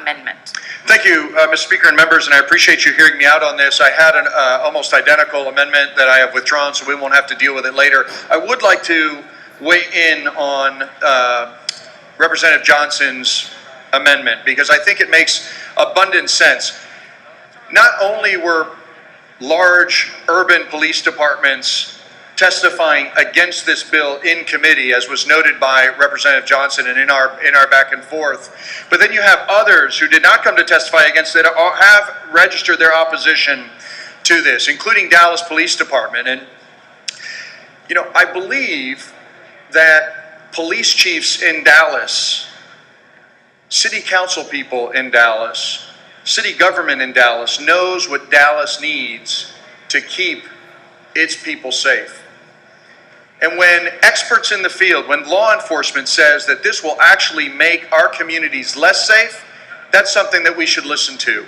amendment. Thank you, Mr. Speaker and members, and I appreciate you hearing me out on this. I had an almost identical amendment that I have withdrawn, so we won't have to deal with it later. I would like to weigh in on Representative Johnson's amendment because I think it makes abundant sense. Not only were large urban police departments testifying against this bill in committee, as was noted by Representative Johnson and in our back and forth, but then you have others who did not come to testify against it, have registered their opposition to this, including Dallas Police Department. And you know, I believe that police chiefs in Dallas, city council people in Dallas, city government in Dallas knows what Dallas needs to keep its people safe. And when experts in the field, when law enforcement says that this will actually make our communities less safe, that's something that we should listen to.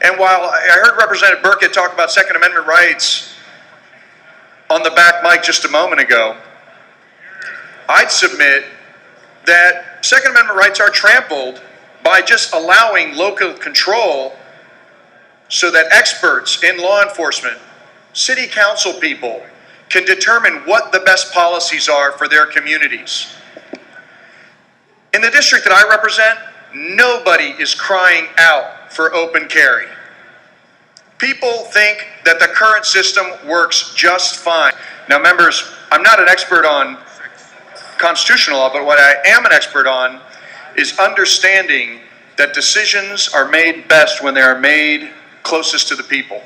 And while I heard Representative Burkett talk about Second Amendment rights on the back mic just a moment ago, I'd submit that Second Amendment rights are trampled by just allowing local control so that experts in law enforcement, city council people, can determine what the best policies are for their communities. In the district that I represent, nobody is crying out for open carry. People think that the current system works just fine. Now, members, I'm not an expert on constitutional law, but what I am an expert on is understanding that decisions are made best when they are made closest to the people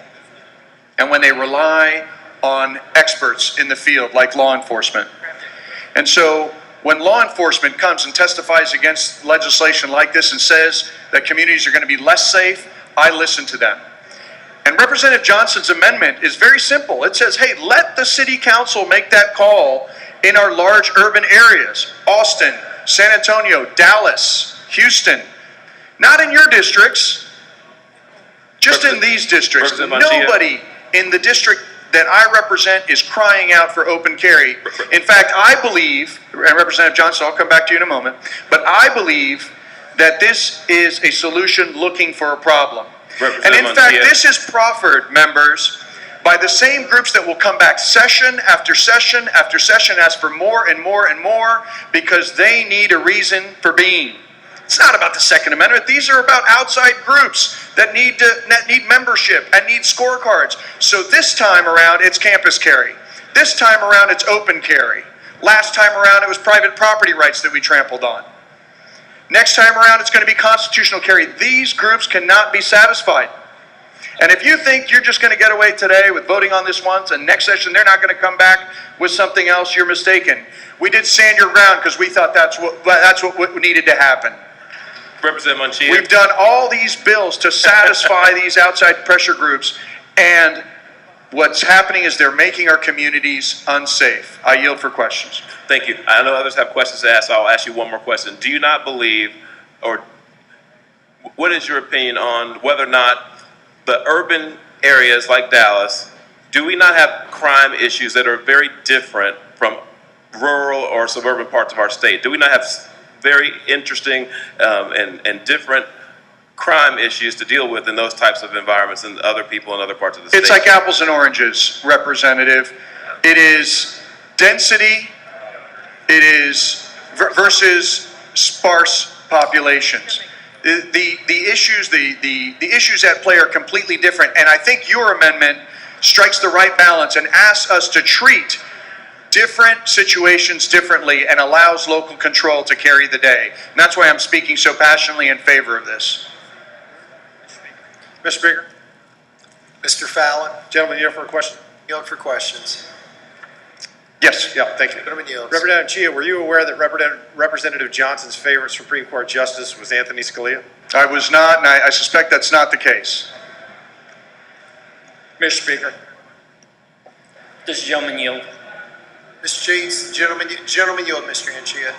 and when they rely on experts in the field like law enforcement. And so when law enforcement comes and testifies against legislation like this and says that communities are going to be less safe, I listen to them. And Representative Johnson's amendment is very simple. It says, hey, let the city council make that call in our large urban areas, Austin, San Antonio, Dallas, Houston. Not in your districts, just in these districts. Nobody in the district that I represent is crying out for open carry. In fact, I believe, and Representative Johnson, I'll come back to you in a moment, but I believe that this is a solution looking for a problem. And in fact, this is proffered, members, by the same groups that will come back session after session after session, ask for more and more and more because they need a reason for being. It's not about the Second Amendment. These are about outside groups that need membership and need scorecards. So this time around, it's campus carry. This time around, it's open carry. Last time around, it was private property rights that we trampled on. Next time around, it's going to be constitutional carry. These groups cannot be satisfied. And if you think you're just going to get away today with voting on this once and next session they're not going to come back with something else, you're mistaken. We did stand your ground because we thought that's what needed to happen. Representative Anchía. We've done all these bills to satisfy these outside pressure groups, and what's happening is they're making our communities unsafe. I yield for questions. Thank you. I know others have questions to ask, so I'll ask you one more question. Do you not believe, or what is your opinion on whether or not the urban areas like Dallas, do we not have crime issues that are very different from rural or suburban parts of our state? Do we not have very interesting and different crime issues to deal with in those types of environments and other people in other parts of the state? It's like apples and oranges, Representative. It is density, it is versus sparse populations. The issues at play are completely different, and I think your amendment strikes the right balance and asks us to treat different situations differently and allows local control to carry the day. And that's why I'm speaking so passionately in favor of this. Mr. Speaker. Mr. Fallon. Gentleman, yield for a question. Yield for questions. Yes, yeah, thank you. Gentleman yields. Representative Anchía, were you aware that Representative Johnson's favorite Supreme Court justice was Anthony Scalia? I was not, and I suspect that's not the case. Mr. Speaker. Does the gentleman yield? Mr. Chates, gentleman yield, Mr. Anchía.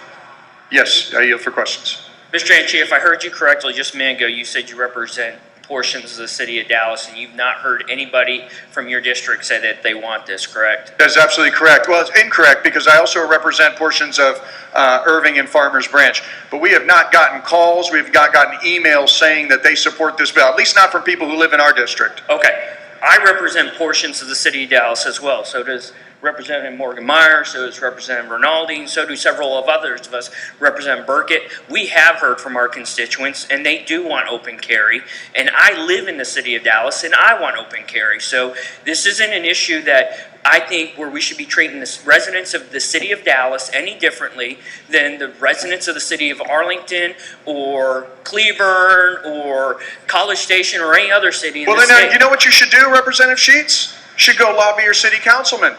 Yes, I yield for questions. Mr. Anchía, if I heard you correctly just a minute ago, you said you represent portions of the city of Dallas, and you've not heard anybody from your district say that they want this, correct? That's absolutely correct. Well, it's incorrect because I also represent portions of Irving and Farmers Branch. But we have not gotten calls, we've not gotten emails saying that they support this bill, at least not from people who live in our district. Okay. I represent portions of the city of Dallas as well. So does Representative Morgan Meyer, so does Representative Rinaldi, and so do several of others of us, Representative Burkett. We have heard from our constituents, and they do want open carry. And I live in the city of Dallas, and I want open carry. So this isn't an issue that I think where we should be treating the residents of the city of Dallas any differently than the residents of the city of Arlington or Cleburne or College Station or any other city in the Well, state. then, you know what you should do, Representative Sheets? You should go lobby your city councilman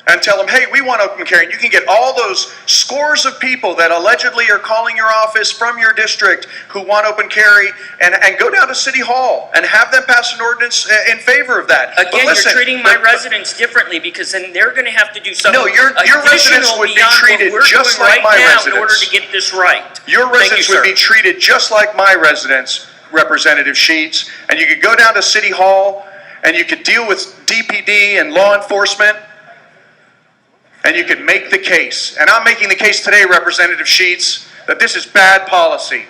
and tell them, hey, we want open carry. And you can get all those scores of people that allegedly are calling your office from your district who want open carry and go down to City Hall and have them pass an ordinance in favor of that. But Again, listen, you're treating my residents differently because then they're going to have to do something No, your residents additional would be beyond treated what we're just doing like right my now in order residents. to get this right. Your Thank you, residents would sir. be treated just like my residents, Representative Sheets, and you could go down to City Hall and you could deal with DPD and law enforcement and you could make the case. And I'm making the case today, Representative Sheets, that this is bad policy.